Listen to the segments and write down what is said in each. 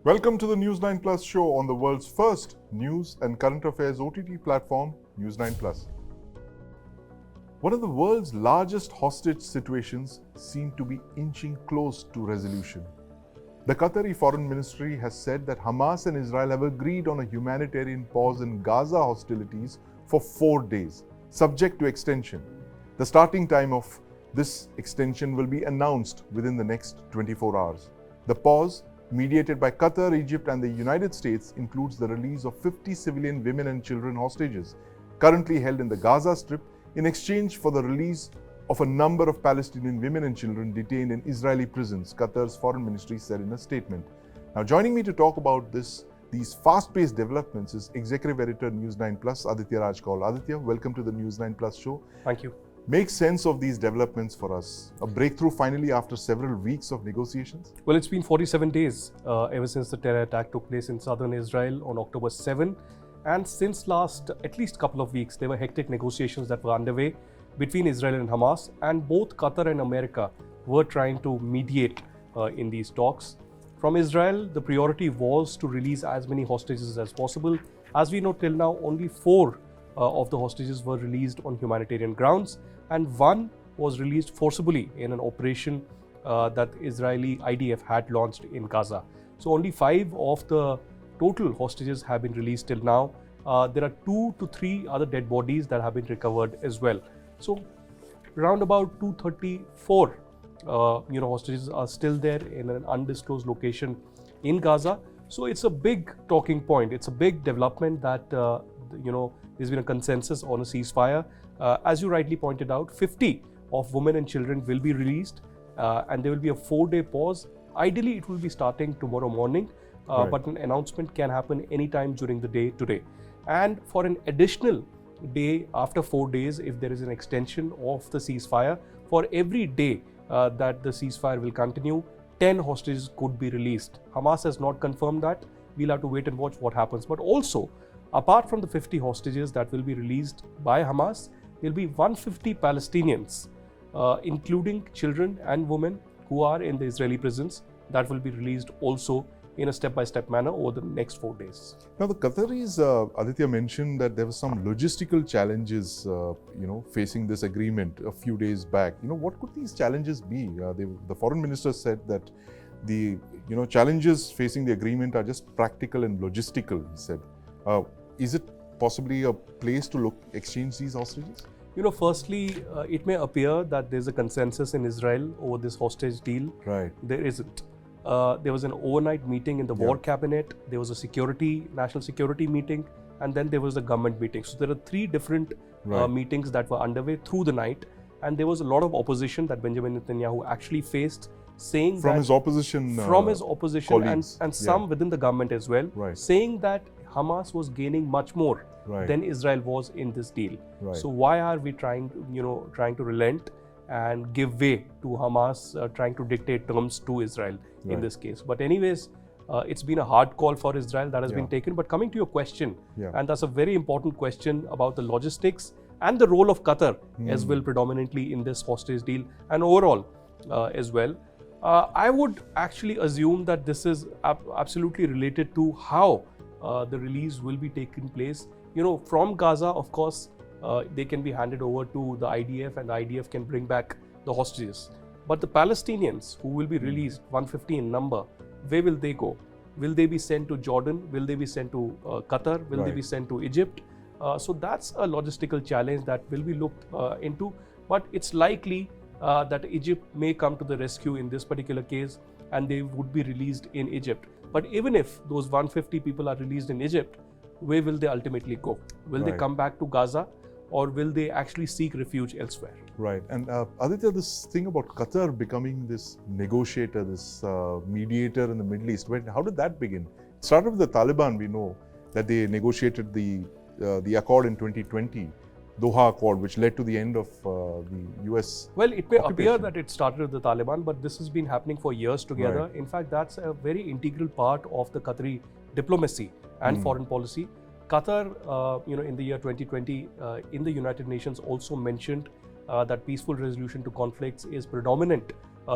Welcome to the News9 Plus show on the world's first news and current affairs OTT platform, News9 Plus. One of the world's largest hostage situations seem to be inching close to resolution. The Qatari Foreign Ministry has said that Hamas and Israel have agreed on a humanitarian pause in Gaza hostilities for 4 days, subject to extension. The starting time of this extension will be announced within the next 24 hours. The pause, mediated by Qatar, Egypt and the United States, includes the release of 50 civilian women and children hostages currently held in the Gaza Strip in exchange for the release of a number of Palestinian women and children detained in Israeli prisons, Qatar's foreign ministry said in a statement. Now, joining me to talk about these fast-paced developments is Executive Editor News9 Plus, Aditya Rajkaul. Aditya, welcome to the News9 Plus show. Thank you. Make sense of these developments for us. A breakthrough finally after several weeks of negotiations? Well, it's been 47 days ever since the terror attack took place in southern Israel on October 7. And since last at least couple of weeks, there were hectic negotiations that were underway between Israel and Hamas. And both Qatar and America were trying to mediate in these talks. From Israel, the priority was to release as many hostages as possible. As we know till now, only 4 of the hostages were released on humanitarian grounds, and 1 was released forcibly in an operation that Israeli IDF had launched in Gaza. So only 5 of the total hostages have been released till now. There are 2 to 3 other dead bodies that have been recovered as well. So around about 234 hostages are still there in an undisclosed location in Gaza. So it's a big talking point. It's a big development that there's been a consensus on a ceasefire. As you rightly pointed out, 50 of women and children will be released, and there will be a 4-day pause. Ideally, it will be starting tomorrow morning, right. But an announcement can happen anytime during the day today. And for an additional day after 4 days, if there is an extension of the ceasefire, for every day that the ceasefire will continue, 10 hostages could be released. Hamas has not confirmed that. We'll have to wait and watch what happens. But also, apart from the 50 hostages that will be released by Hamas, there will be 150 Palestinians, including children and women who are in the Israeli prisons, that will be released also in a step-by-step manner over the next 4 days. Now, the Qataris, Aditya mentioned that there were some logistical challenges, facing this agreement a few days back. What could these challenges be? The foreign minister said that the challenges facing the agreement are just practical and logistical, he said. Is it possibly a place to exchange these hostages? Firstly, it may appear that there's a consensus in Israel over this hostage deal. Right. There isn't. There was an overnight meeting in the war cabinet. There was a national security meeting, and then there was a government meeting. So there are 3 different meetings that were underway through the night, and there was a lot of opposition that Benjamin Netanyahu actually faced, saying from his opposition colleagues, and some within the government as well, saying that Hamas was gaining much more than Israel was in this deal. Right. So why are we trying to relent and give way to Hamas trying to dictate terms to Israel in this case? But anyways, it's been a hard call for Israel that has been taken. But coming to your question, and that's a very important question about the logistics and the role of Qatar as well, predominantly in this hostage deal and overall as well. I would actually assume that this is absolutely related to how the release will be taking place. From Gaza, of course, they can be handed over to the IDF, and the IDF can bring back the hostages. But the Palestinians who will be released, 150 in number, where will they go? Will they be sent to Jordan? Will they be sent to Qatar? Will they be sent to Egypt? So that's a logistical challenge that will be looked into. But it's likely that Egypt may come to the rescue in this particular case, and they would be released in Egypt. But even if those 150 people are released in Egypt, where will they ultimately go? Will they come back to Gaza, or will they actually seek refuge elsewhere? Right. And Aditya, this thing about Qatar becoming this negotiator, this mediator in the Middle East, how did that begin? It started with the Taliban. We know that they negotiated the accord in 2020, Doha Accord, which led to the end of the US Well, it may appear that it started with the Taliban, but this has been happening for years together. Right. In fact, that's a very integral part of the Qatari diplomacy and foreign policy. Qatar, in the year 2020, in the United Nations also mentioned that peaceful resolution to conflicts is predominant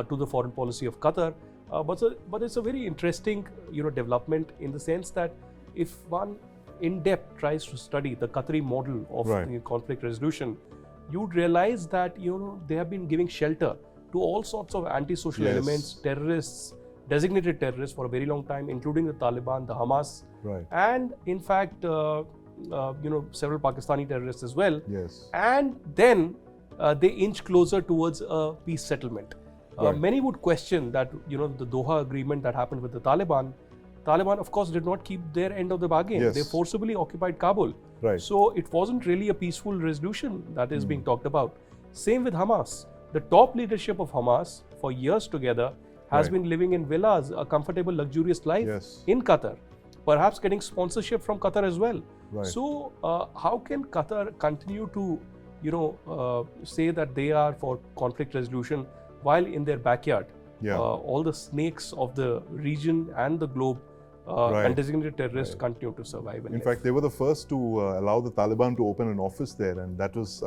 to the foreign policy of Qatar. But it's a very interesting, development in the sense that if one in depth tries to study the Qatari model of the conflict resolution, you'd realize that they have been giving shelter to all sorts of anti-social elements, terrorists, designated terrorists for a very long time, including the Taliban, the Hamas, and in fact, several Pakistani terrorists as well. Yes. And then they inch closer towards a peace settlement. Many would question that, the Doha agreement that happened with the Taliban, of course, did not keep their end of the bargain. Yes. They forcibly occupied Kabul. So it wasn't really a peaceful resolution that is being talked about. Same with Hamas. The top leadership of Hamas for years together has been living in villas, a comfortable, luxurious life in Qatar, perhaps getting sponsorship from Qatar as well. So how can Qatar continue to, say that they are for conflict resolution while in their backyard, all the snakes of the region and the globe and designated terrorists continue to survive. In fact, they were the first to allow the Taliban to open an office there, and that was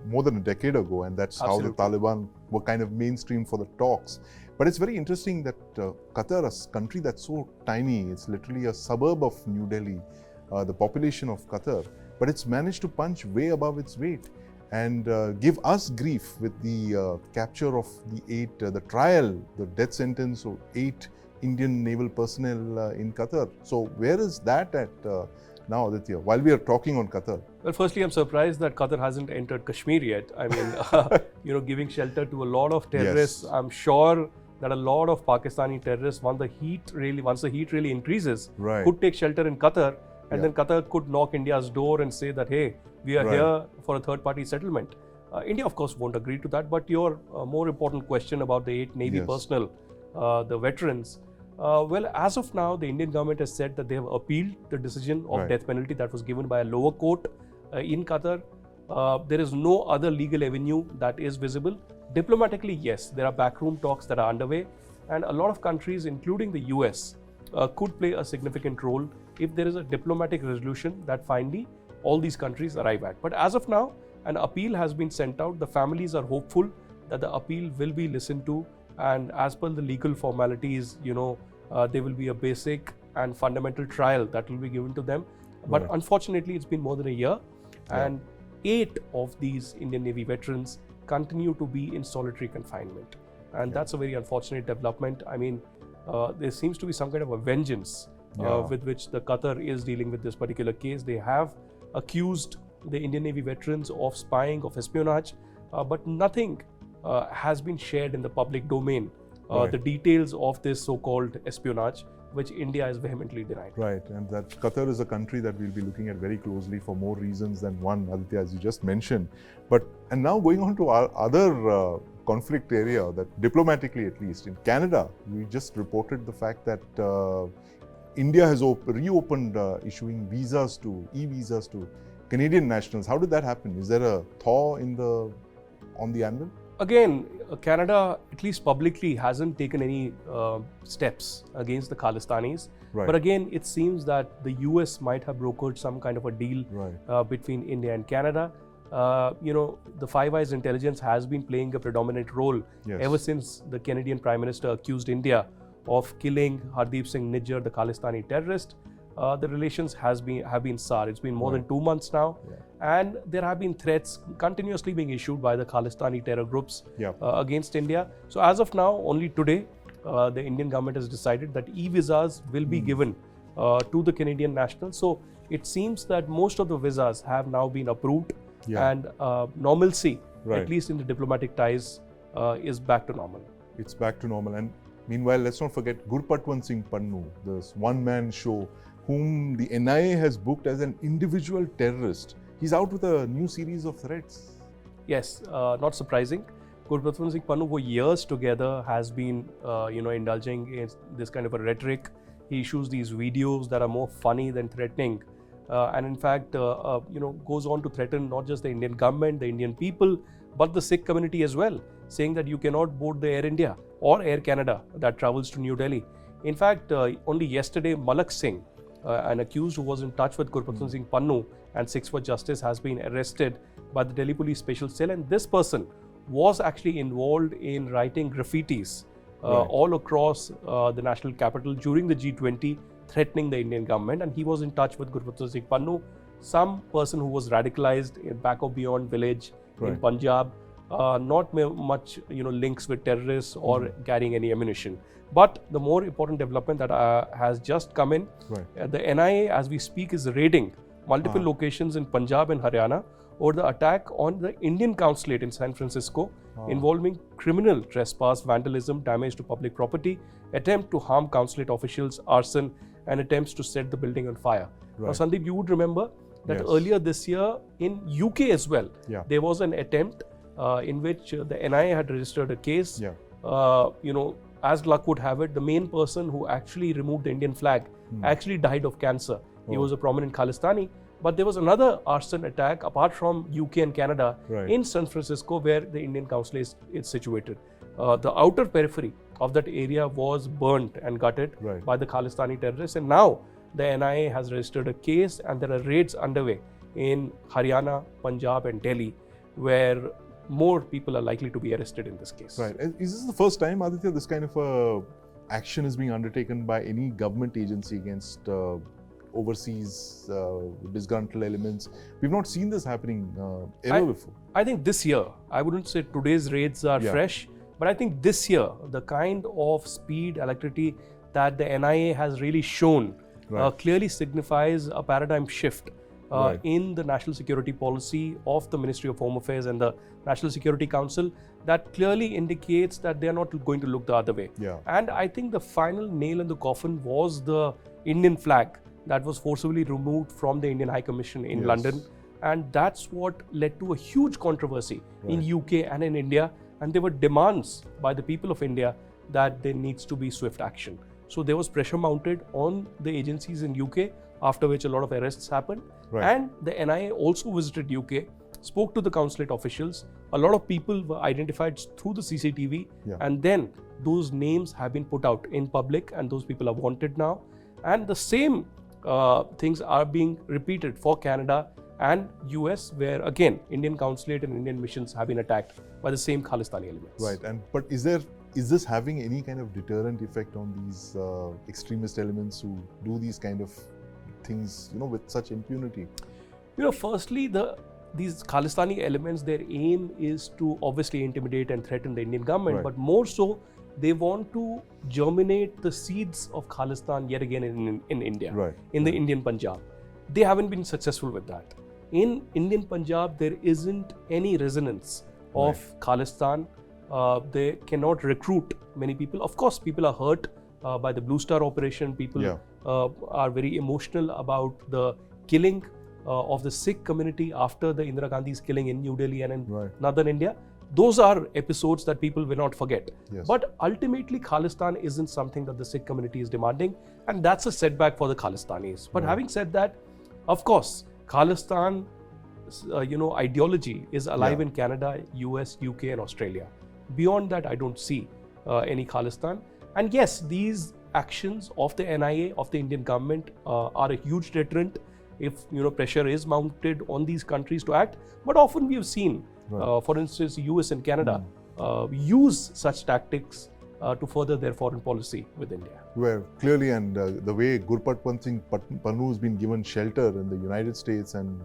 more than a decade ago, and that's how the Taliban were kind of mainstream for the talks. But it's very interesting that Qatar, a country that's so tiny, it's literally a suburb of New Delhi, the population of Qatar, but it's managed to punch way above its weight and give us grief with the capture of the trial, the death sentence of 8 Indian naval personnel in Qatar. So where is that at now, Aditya, while we are talking on Qatar? Well, firstly, I'm surprised that Qatar hasn't entered Kashmir yet. I mean, giving shelter to a lot of terrorists. I'm sure that a lot of Pakistani terrorists, once the heat really increases, could take shelter in Qatar, and then Qatar could knock India's door and say that, hey, we are here for a third-party settlement. India, of course, won't agree to that. But your more important question about the 8 Navy personnel, the veterans, well, as of now, the Indian government has said that they have appealed the decision of death penalty that was given by a lower court in Qatar. There is no other legal avenue that is visible. Diplomatically, yes, there are backroom talks that are underway, and a lot of countries, including the US, could play a significant role if there is a diplomatic resolution that finally all these countries arrive at. But as of now, an appeal has been sent out. The families are hopeful that the appeal will be listened to, and as per the legal formalities, there will be a basic and fundamental trial that will be given to them. But unfortunately, it's been more than a year, and 8 of these Indian Navy veterans continue to be in solitary confinement. And that's a very unfortunate development. I mean, there seems to be some kind of a vengeance with which the Qatar is dealing with this particular case. They have accused the Indian Navy veterans of spying, of espionage, but nothing has been shared in the public domain. The details of this so-called espionage, which India is vehemently denying. And that Qatar is a country that we'll be looking at very closely for more reasons than one, Aditya, as you just mentioned. And now going on to our other conflict area, that diplomatically at least, in Canada, we just reported the fact that India has reopened issuing visas e-visas to Canadian nationals. How did that happen? Is there a thaw on the anvil? Again, Canada, at least publicly, hasn't taken any steps against the Khalistanis. But again, it seems that the US might have brokered some kind of a deal between India and Canada. The Five Eyes intelligence has been playing a predominant role ever since the Canadian Prime Minister accused India of killing Hardeep Singh Nijjar, the Khalistani terrorist. The relations have been sour. It's been more than 2 months now, and there have been threats continuously being issued by the Khalistani terror groups against India. So as of now, only today, the Indian government has decided that e-visas will be given to the Canadian nationals. So it seems that most of the visas have now been approved, and normalcy, at least in the diplomatic ties, is back to normal. It's back to normal. And meanwhile, let's not forget Gurpatwant Singh Pannu, this one-man show, whom the NIA has booked as an individual terrorist. He's out with a new series of threats. Yes, not surprising. Gurpatwant Singh Pannu, for years together, has been, indulging in this kind of a rhetoric. He issues these videos that are more funny than threatening, and in fact, goes on to threaten not just the Indian government, the Indian people, but the Sikh community as well, saying that you cannot board the Air India or Air Canada that travels to New Delhi. In fact, only yesterday, Malak Singh, an accused who was in touch with Gurpatwant Singh Pannu and Sikhs for Justice, has been arrested by the Delhi Police Special Cell, and this person was actually involved in writing graffitis all across the national capital during the G20, threatening the Indian government. And he was in touch with Gurpatwant Singh Pannu, some person who was radicalized in back of beyond village in Punjab, not much links with terrorists or carrying any ammunition. But the more important development that has just come in, the NIA as we speak is raiding multiple locations in Punjab and Haryana over the attack on the Indian consulate in San Francisco involving criminal trespass, vandalism, damage to public property, attempt to harm consulate officials, arson, and attempts to set the building on fire. Now, Sandeep, you would remember that earlier this year in UK as well, there was an attempt in which the NIA had registered a case. As luck would have it, the main person who actually removed the Indian flag actually died of cancer. He was a prominent Khalistani. But there was another arson attack apart from UK and Canada in San Francisco where the Indian consulate is situated. The outer periphery of that area was burnt and gutted by the Khalistani terrorists, and now the NIA has registered a case and there are raids underway in Haryana, Punjab and Delhi where more people are likely to be arrested in this case. Right. Is this the first time, Aditya, this kind of action is being undertaken by any government agency against overseas disgruntled elements? We've not seen this happening ever before. I think this year, I wouldn't say today's raids are fresh, but I think this year, the kind of speed, alacrity that the NIA has really shown clearly signifies a paradigm shift in the national security policy of the Ministry of Home Affairs and the National Security Council that clearly indicates that they are not going to look the other way. And I think the final nail in the coffin was the Indian flag that was forcibly removed from the Indian High Commission in London. And that's what led to a huge controversy in UK and in India. And there were demands by the people of India that there needs to be swift action. So there was pressure mounted on the agencies in UK, after which a lot of arrests happened. And the NIA also visited UK, spoke to the consulate officials. A lot of people were identified through the CCTV. And then those names have been put out in public and those people are wanted now. And the same things are being repeated for Canada and US, where again Indian consulate and Indian missions have been attacked by the same Khalistani elements. But is this having any kind of deterrent effect on these extremist elements who do these kind of things, with such impunity? Firstly, these Khalistani elements, their aim is to obviously intimidate and threaten the Indian government, but more so, they want to germinate the seeds of Khalistan yet again in India, in the Indian Punjab. They haven't been successful with that. In Indian Punjab, there isn't any resonance of Khalistan. They cannot recruit many people. Of course, people are hurt by the Blue Star operation. People are very emotional about the killing of the Sikh community after the Indira Gandhi's killing in New Delhi and in northern India. Those are episodes that people will not forget. But ultimately, Khalistan isn't something that the Sikh community is demanding, and that's a setback for the Khalistanis. But having said that, of course, Khalistan, ideology is alive in Canada, US, UK, and Australia. Beyond that, I don't see any Khalistan. And yes, these actions of the NIA, of the Indian government, are a huge deterrent if pressure is mounted on these countries to act. But often we have seen, for instance, US and Canada use such tactics to further their foreign policy with India. Well, clearly, and the way Gurpatwant Singh Pannu has been given shelter in the United States and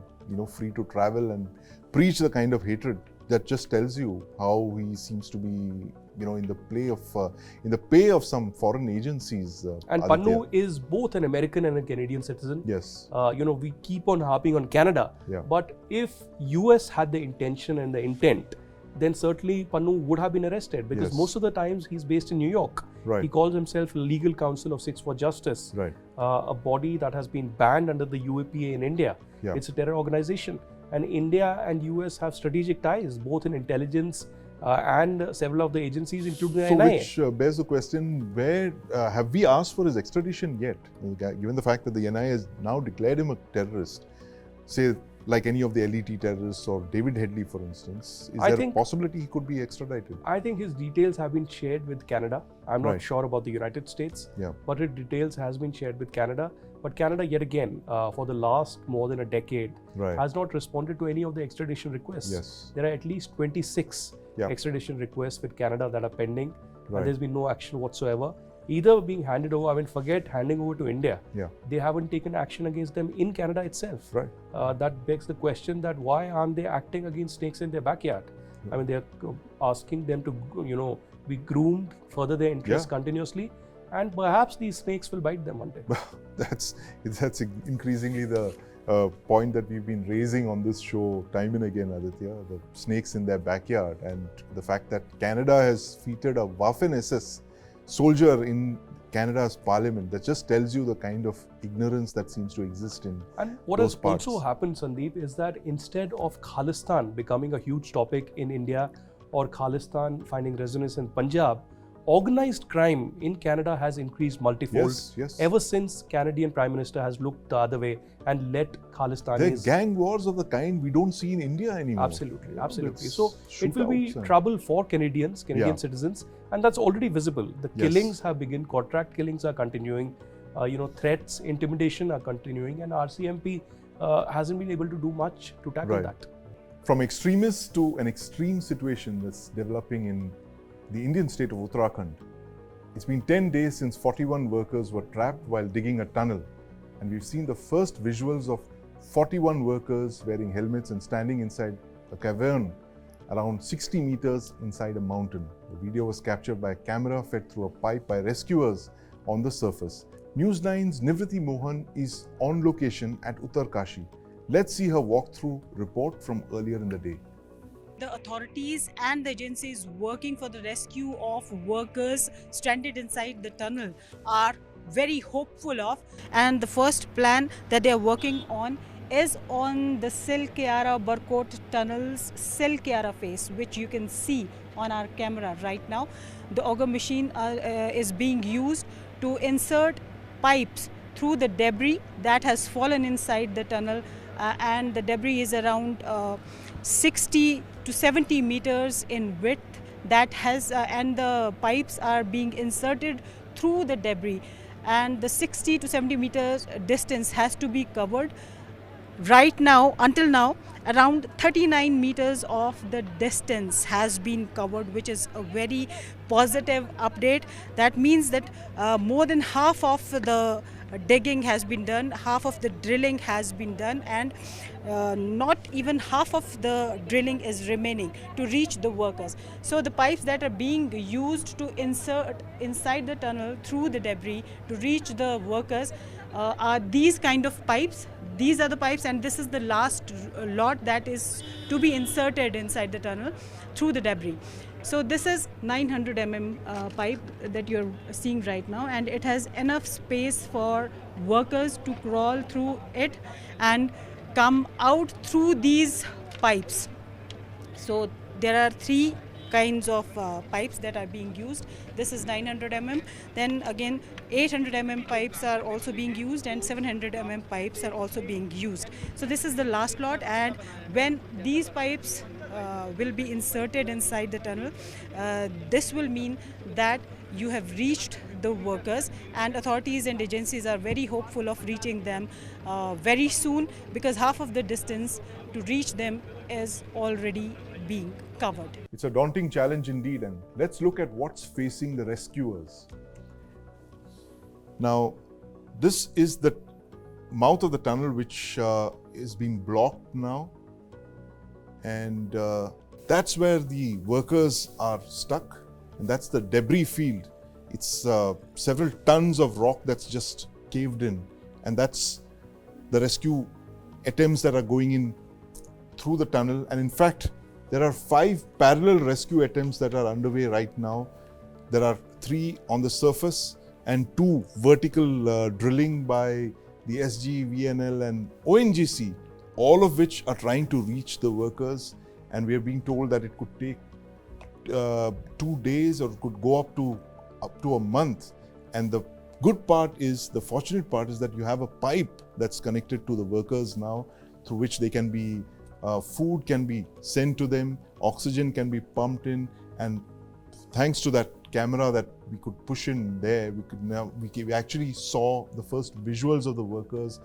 free to travel and preach the kind of hatred, that just tells you how he seems to be in the pay of some foreign agencies. And Pannu is both an American and a Canadian citizen. We keep on harping on Canada, but if US had the intention and the intent, then certainly Pannu would have been arrested, because most of the times he's based in New York. He calls himself Legal Counsel of Sikhs for Justice, a body that has been banned under the UAPA in India. It's a terror organization. And India and US have strategic ties, both in intelligence and several of the agencies, including the NIA. Which bears the question, where have we asked for his extradition yet? Given the fact that the NIA has now declared him a terrorist, say like any of the LET terrorists or David Headley, for instance, is there a possibility he could be extradited? I think his details have been shared with Canada. I'm not sure about the United States, but his details has been shared with Canada. But Canada, yet again, for the last more than a decade, has not responded to any of the extradition requests. There are at least 26 extradition requests with Canada that are pending. Right. and there's been no action whatsoever. Either being handed over, I mean, forget handing over to India. Yeah. They haven't taken action against them in Canada itself. Right. That begs the question that why aren't they acting against snakes in their backyard? I mean, they're asking them to, be groomed, further their interests continuously, and perhaps these snakes will bite them one day. That's increasingly the point that we've been raising on this show time and again, Aditya, the snakes in their backyard, and the fact that Canada has featured a Waffen-SS soldier in Canada's parliament. That just tells you the kind of ignorance that seems to exist in And what those has parts. also happened, Sandeep, is that instead of Khalistan becoming a huge topic in India or Khalistan finding resonance in Punjab, organized crime in Canada has increased multifold Yes. ever since Canadian Prime Minister has looked the other way and let Khalistanis... There are gang wars of the kind we don't see in India anymore. Absolutely. It's So it will be shootouts and- trouble for Canadian citizens, and that's already visible. The killings have begun, contract killings are continuing, threats, intimidation are continuing, and RCMP hasn't been able to do much to tackle that. From extremists to an extreme situation that's developing in the Indian state of Uttarakhand. It's been 10 days since 41 workers were trapped while digging a tunnel, and we've seen the first visuals of 41 workers wearing helmets and standing inside a cavern around 60 meters inside a mountain. The video was captured by a camera fed through a pipe by rescuers on the surface. News9's Nivriti Mohan is on location at Uttarkashi. Let's see her walkthrough report from earlier in the day. The authorities and the agencies working for the rescue of workers stranded inside the tunnel are very hopeful of, and the first plan that they are working on is on the Silkyara Barkot tunnel's Silkyara face, which you can see on our camera right now. The auger machine is being used to insert pipes through the debris that has fallen inside the tunnel, and the debris is around 60 to 70 meters in width. That has and the pipes are being inserted through the debris, and the 60 to 70 meters distance has to be covered. Right now, until now, around 39 meters of the distance has been covered, which is a very positive update. That means that more than half of the digging has been done, half of the drilling has been done, and not even half of the drilling is remaining to reach the workers. So the pipes that are being used to insert inside the tunnel through the debris to reach the workers are these kind of pipes. These are the pipes, and this is the last lot that is to be inserted inside the tunnel through the debris. So this is 900 mm pipe that you're seeing right now, and it has enough space for workers to crawl through it and come out through these pipes. So there are three kinds of pipes that are being used. This is 900 mm. Then again 800 mm pipes are also being used, and 700 mm pipes are also being used. So this is the last lot, and when these pipes will be inserted inside the tunnel, this will mean that you have reached the workers, and authorities and agencies are very hopeful of reaching them very soon, because half of the distance to reach them is already being covered. It's a daunting challenge indeed, and let's look at what's facing the rescuers. Now, this is the mouth of the tunnel, which is being blocked now, and that's where the workers are stuck, and that's the debris field. It's several tons of rock that's just caved in, and that's the rescue attempts that are going in through the tunnel. And in fact, there are 5 parallel rescue attempts that are underway right now. There are 3 on the surface and 2 vertical drilling by the SG, VNL and ONGC, all of which are trying to reach the workers. And we are being told that it could take 2 days, or it could go up to a month. And the fortunate part is that you have a pipe that's connected to the workers now, through which they can be food can be sent to them, oxygen can be pumped in, and thanks to that camera that we could push in there, we actually saw the first visuals of the workers.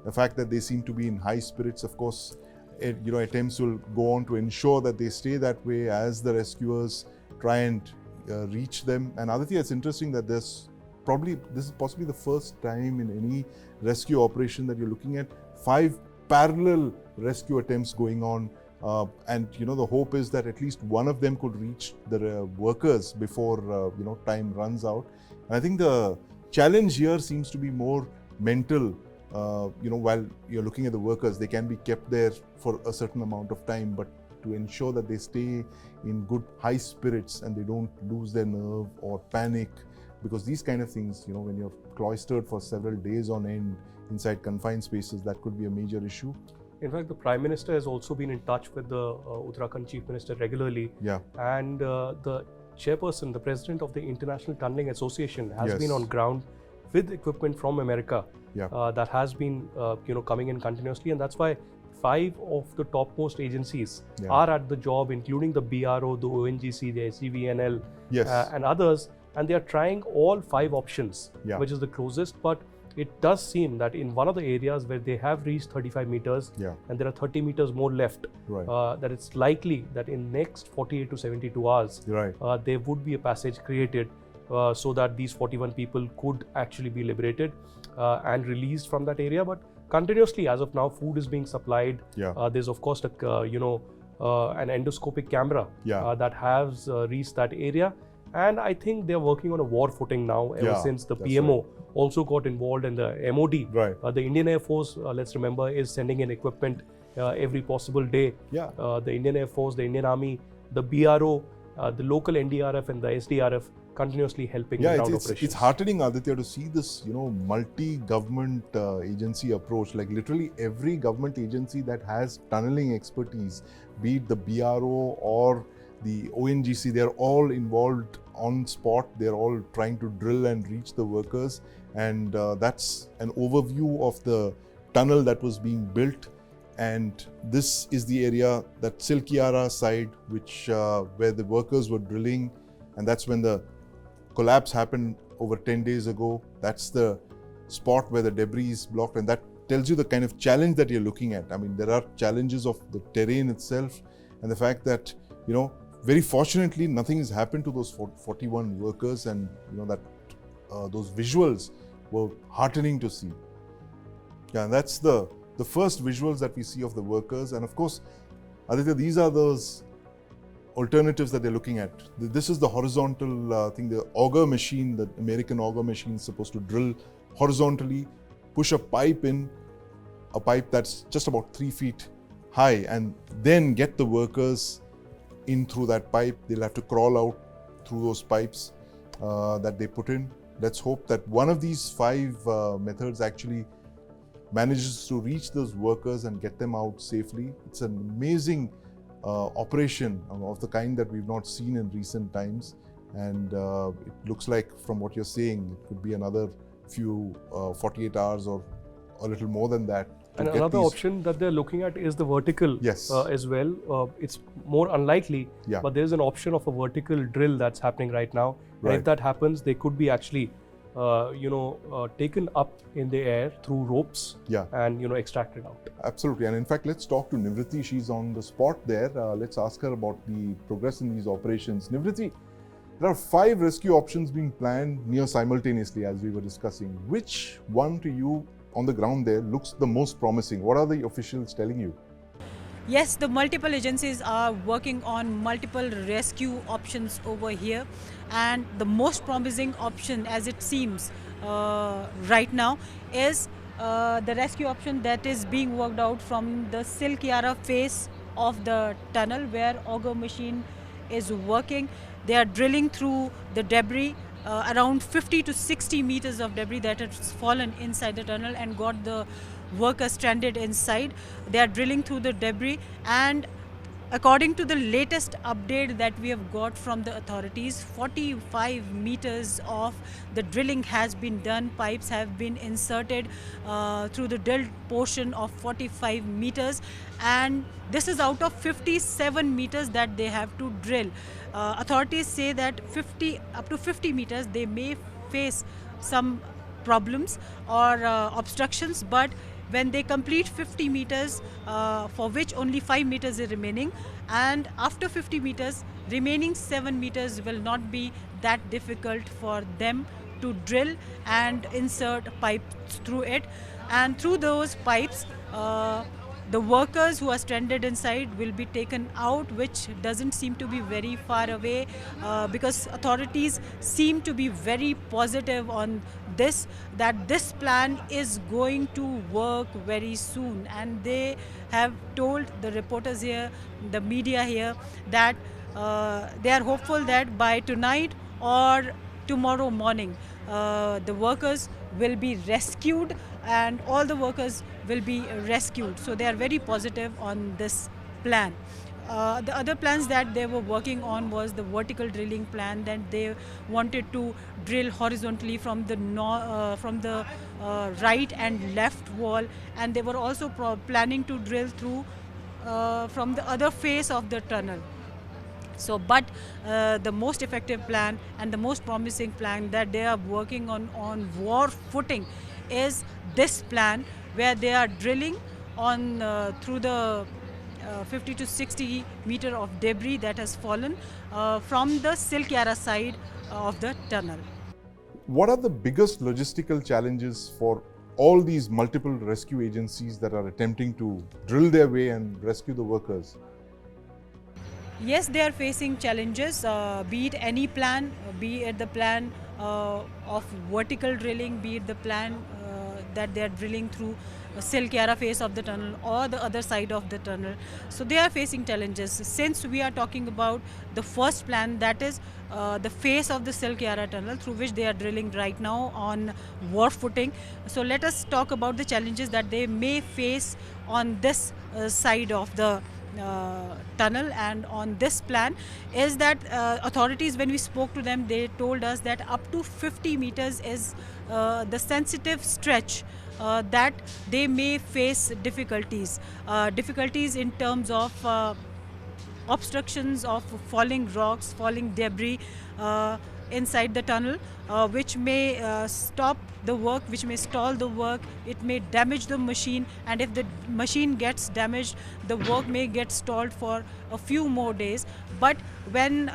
The fact that they seem to be in high spirits, of course, attempts will go on to ensure that they stay that way as the rescuers try and reach them. And Aditya, it's interesting that this is possibly the first time in any rescue operation that you're looking at 5 parallel rescue attempts going on. And the hope is that at least one of them could reach the workers before time runs out. And I think the challenge here seems to be more mental. While you're looking at the workers, they can be kept there for a certain amount of time, but to ensure that they stay in good high spirits and they don't lose their nerve or panic, because these kind of things, when you're cloistered for several days on end inside confined spaces, that could be a major issue. In fact, the Prime Minister has also been in touch with the Uttarakhand Chief Minister regularly. Yeah. And the chairperson, the president of the International Tunneling Association, has been on ground with equipment from America that has been coming in continuously. And that's why 5 of the topmost agencies are at the job, including the BRO, the ONGC, the SCVNL, and others. And they are trying all 5 options, which is the closest. But it does seem that in one of the areas where they have reached 35 meters and there are 30 meters more left, that it's likely that in next 48 to 72 hours, there would be a passage created so that these 41 people could actually be liberated and released from that area. But continuously, as of now, food is being supplied. There's of course an endoscopic camera that has reached that area. And I think they're working on a war footing now ever since the PMO also got involved in the MOD. The Indian Air Force, let's remember, is sending in equipment every possible day. The Indian Air Force, the Indian Army, the BRO, the local NDRF and the SDRF continuously helping in ground operations. It's heartening, Aditya, to see this, multi-government agency approach. Like literally every government agency that has tunneling expertise, be it the BRO or the ONGC, they're all involved on spot. They're all trying to drill and reach the workers. And that's an overview of the tunnel that was being built. And this is the area, that Silkiara side, which where the workers were drilling. And that's when the collapse happened over 10 days ago. That's the spot where the debris is blocked. And that tells you the kind of challenge that you're looking at. I mean, there are challenges of the terrain itself and the fact that, very fortunately, nothing has happened to those 41 workers, and that those visuals were heartening to see. And that's the first visuals that we see of the workers. And of course, Aditya, these are those alternatives that they're looking at. This is the horizontal thing, the auger machine, the American auger machine is supposed to drill horizontally, push a pipe in, a pipe that's just about 3 feet high, and then get the workers in through that pipe. They'll have to crawl out through those pipes that they put in. Let's hope that one of these 5 methods actually manages to reach those workers and get them out safely. It's an amazing operation of the kind that we've not seen in recent times. And it looks like, from what you're saying, it could be another few 48 hours or a little more than that. And another option that they're looking at is the vertical as well. It's more unlikely, but there's an option of a vertical drill that's happening right now. And if that happens, they could be actually, taken up in the air through ropes and, extracted out. Absolutely. And in fact, let's talk to Nivriti. She's on the spot there. Let's ask her about the progress in these operations. Nivriti, there are 5 rescue options being planned near simultaneously, as we were discussing. Which one to you on the ground there looks the most promising? What are the officials telling you? Yes, the multiple agencies are working on multiple rescue options over here, and the most promising option, as it seems right now, is the rescue option that is being worked out from the Silkiara face of the tunnel, where auger machine is working. They are drilling through the debris, around 50 to 60 meters of debris that has fallen inside the tunnel and got the workers stranded inside. They are drilling through the debris, and according to the latest update that we have got from the authorities, 45 meters of the drilling has been done. Pipes have been inserted through the drilled portion of 45 meters, and this is out of 57 meters that they have to drill. Authorities say that up to 50 meters they may face some problems or obstructions, but when they complete 50 meters, for which only 5 meters is remaining, and after 50 meters, remaining 7 meters will not be that difficult for them to drill and insert pipes through it, and through those pipes the workers who are stranded inside will be taken out, which doesn't seem to be very far away, because authorities seem to be very positive on this, that this plan is going to work very soon, and they have told the reporters here, the media here, that they are hopeful that by tonight or tomorrow morning the workers will be rescued, and all the workers will be rescued. So they are very positive on this plan. The other plans that they were working on was the vertical drilling plan, that they wanted to drill horizontally from the right and left wall, and they were also planning to drill through from the other face of the tunnel. So, but the most effective plan and the most promising plan that they are working on war footing is this plan, where they are drilling on through the 50 to 60 meter of debris that has fallen from the Silk Yara side of the tunnel. What are the biggest logistical challenges for all these multiple rescue agencies that are attempting to drill their way and rescue the workers? Yes, they are facing challenges, be it any plan, be it the plan of vertical drilling, be it the plan that they are drilling through Silk Yara face of the tunnel or the other side of the tunnel. So they are facing challenges. Since we are talking about the first plan, that is the face of the Silk Yara tunnel through which they are drilling right now on war footing. So let us talk about the challenges that they may face on this side of the tunnel. And on this plan is that authorities, when we spoke to them, they told us that up to 50 meters is the sensitive stretch that they may face difficulties in terms of obstructions of falling rocks, falling debris inside the tunnel, which may stop the work, which may stall the work, it may damage the machine, and if the machine gets damaged, the work may get stalled for a few more days. But when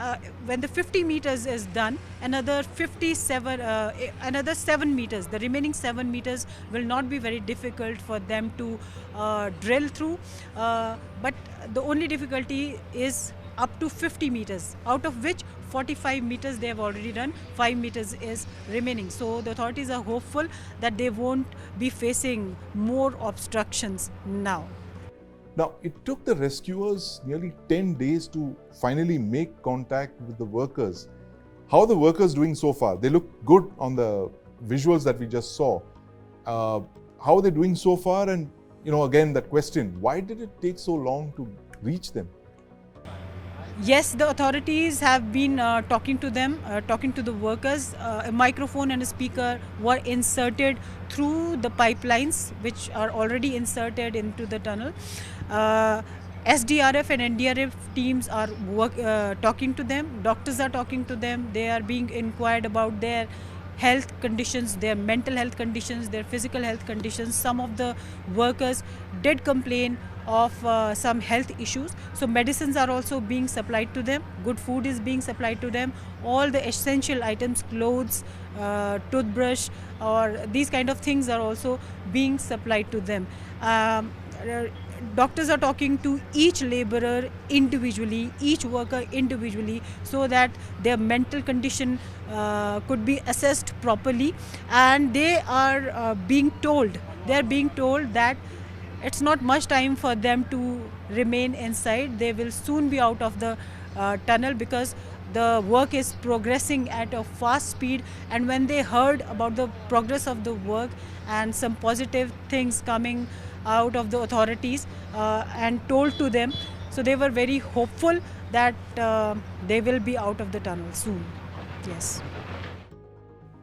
the 50 meters is done, another 7 meters, the remaining 7 meters will not be very difficult for them to drill through, but the only difficulty is up to 50 meters, out of which 45 meters they have already done, 5 meters is remaining. So the authorities are hopeful that they won't be facing more obstructions now. Now, it took the rescuers nearly 10 days to finally make contact with the workers. How are the workers doing so far? They look good on the visuals that we just saw. How are they doing so far? And, again, that question, why did it take so long to reach them? Yes, the authorities have been talking to them, talking to the workers. A microphone and a speaker were inserted through the pipelines, which are already inserted into the tunnel. SDRF and NDRF teams are talking to them. Doctors are talking to them. They are being inquired about their health conditions, their mental health conditions, their physical health conditions. Some of the workers did complain of some health issues. So medicines are also being supplied to them. Good food is being supplied to them. All the essential items, clothes, toothbrush, or these kind of things are also being supplied to them. Doctors are talking to each laborer individually, each worker individually, so that their mental condition could be assessed properly. And they are being told that it's not much time for them to remain inside. They will soon be out of the tunnel, because the work is progressing at a fast speed. And when they heard about the progress of the work and some positive things coming out of the authorities and told to them, so they were very hopeful that they will be out of the tunnel soon. Yes.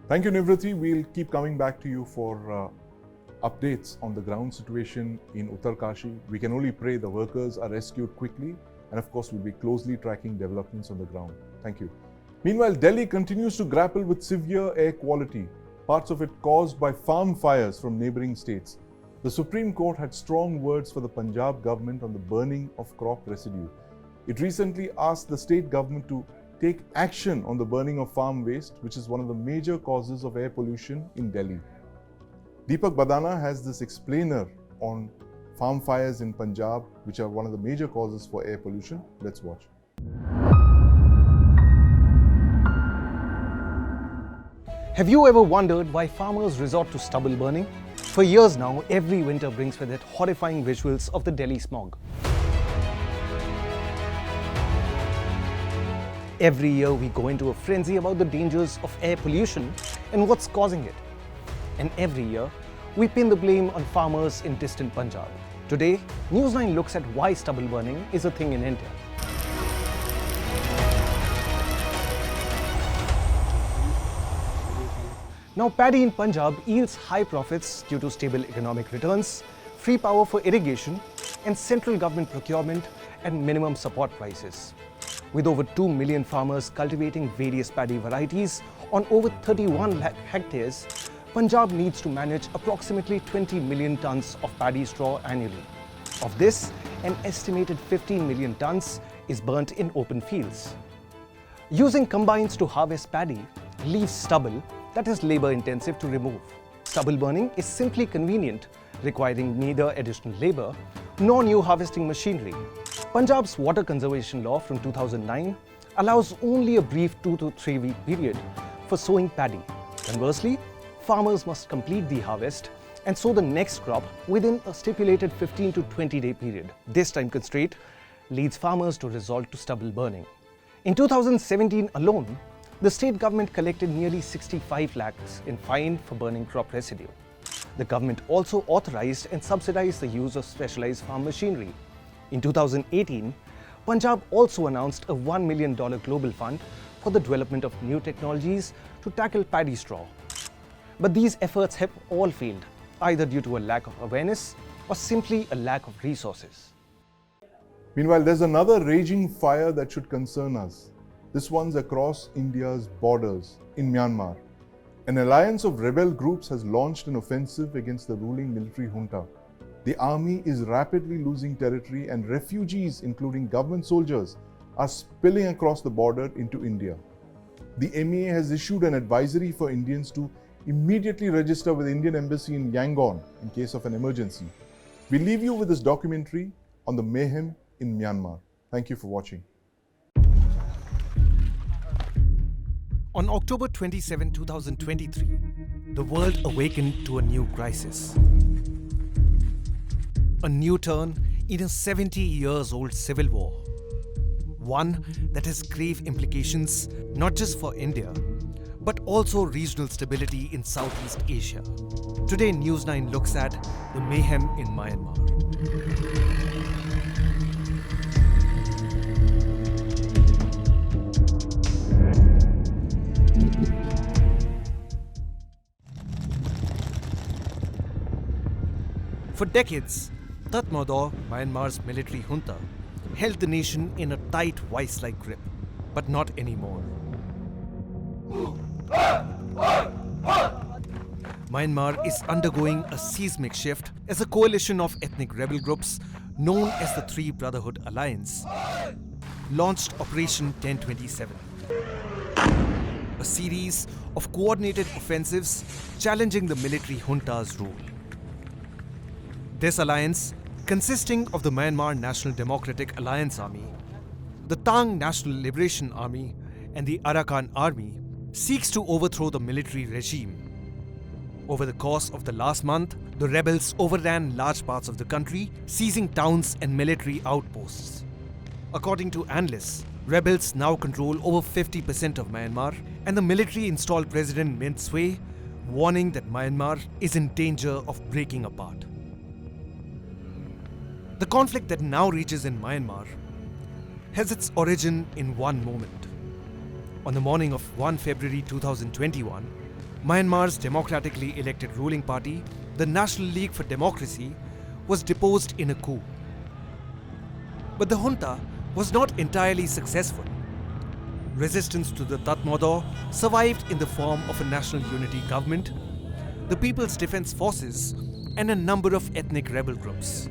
Thank you, Nivriti. We'll keep coming back to you for updates on the ground situation in Uttarkashi. We can only pray the workers are rescued quickly, and of course we'll be closely tracking developments on the ground. Thank you. Meanwhile, Delhi continues to grapple with severe air quality, parts of it caused by farm fires from neighboring states. The Supreme Court had strong words for the Punjab government on the burning of crop residue. It recently asked the state government to take action on the burning of farm waste, which is one of the major causes of air pollution in Delhi. Deepak Badana has this explainer on farm fires in Punjab, which are one of the major causes for air pollution. Let's watch. Have you ever wondered why farmers resort to stubble burning? For years now, every winter brings with it horrifying visuals of the Delhi smog. Every year we go into a frenzy about the dangers of air pollution and what's causing it. And every year, we pin the blame on farmers in distant Punjab. Today, News9 looks at why stubble burning is a thing in India. Now, paddy in Punjab yields high profits due to stable economic returns, free power for irrigation, and central government procurement and minimum support prices. With over 2 million farmers cultivating various paddy varieties on over 31 lakh hectares, Punjab needs to manage approximately 20 million tons of paddy straw annually. Of this, an estimated 15 million tons is burnt in open fields. Using combines to harvest paddy leaves stubble that is labor-intensive to remove. Stubble burning is simply convenient, requiring neither additional labor nor new harvesting machinery. Punjab's water conservation law from 2009 allows only a brief 2 to 3 week period for sowing paddy. Conversely, farmers must complete the harvest and sow the next crop within a stipulated 15 to 20 day period. This time constraint leads farmers to resort to stubble burning. In 2017 alone, the state government collected nearly 65 lakhs in fine for burning crop residue. The government also authorized and subsidized the use of specialized farm machinery. In 2018, Punjab also announced a $1 million global fund for the development of new technologies to tackle paddy straw. But these efforts have all failed, either due to a lack of awareness or simply a lack of resources. Meanwhile, there's another raging fire that should concern us. This one's across India's borders in Myanmar. An alliance of rebel groups has launched an offensive against the ruling military junta. The army is rapidly losing territory and refugees, including government soldiers, are spilling across the border into India. The MEA has issued an advisory for Indians to immediately register with the Indian Embassy in Yangon in case of an emergency. We leave you with this documentary on the mayhem in Myanmar. Thank you for watching. On October 27, 2023, the world awakened to a new crisis. A new turn in a 70-year-old civil war. One that has grave implications not just for India, but also regional stability in Southeast Asia. Today, News9 looks at the mayhem in Myanmar. For decades, Tatmadaw, Myanmar's military junta, held the nation in a tight vice-like grip, but not anymore. Myanmar is undergoing a seismic shift as a coalition of ethnic rebel groups known as the Three Brotherhood Alliance launched Operation 1027, a series of coordinated offensives challenging the military junta's rule. This alliance, consisting of the Myanmar National Democratic Alliance Army, the Tang National Liberation Army, and the Uttarakhand Army, seeks to overthrow the military regime. Over the course of the last month, the rebels overran large parts of the country, seizing towns and military outposts. According to analysts, rebels now control over 50% of Myanmar, and the military installed President Min Aung, warning that Myanmar is in danger of breaking apart. The conflict that now reaches in Myanmar has its origin in one moment. On the morning of 1 February 2021, Myanmar's democratically elected ruling party, the National League for Democracy, was deposed in a coup. But the junta was not entirely successful. Resistance to the Tatmadaw survived in the form of a national unity government. The People's Defence Forces and a number of ethnic rebel groups.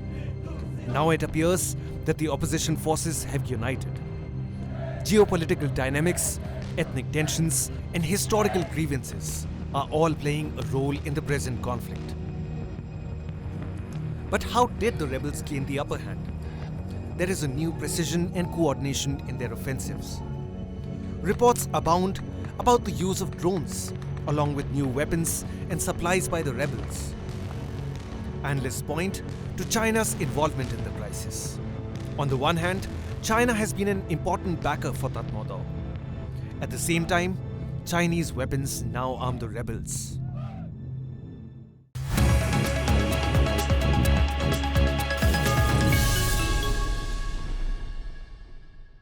Now it appears that the opposition forces have united. Geopolitical dynamics, ethnic tensions, and historical grievances are all playing a role in the present conflict. But how did the rebels gain the upper hand? There is a new precision and coordination in their offensives. Reports abound about the use of drones, along with new weapons and supplies by the rebels. Analysts point to China's involvement in the crisis. On the one hand, China has been an important backer for Tatmadaw. At the same time, Chinese weapons now arm the rebels.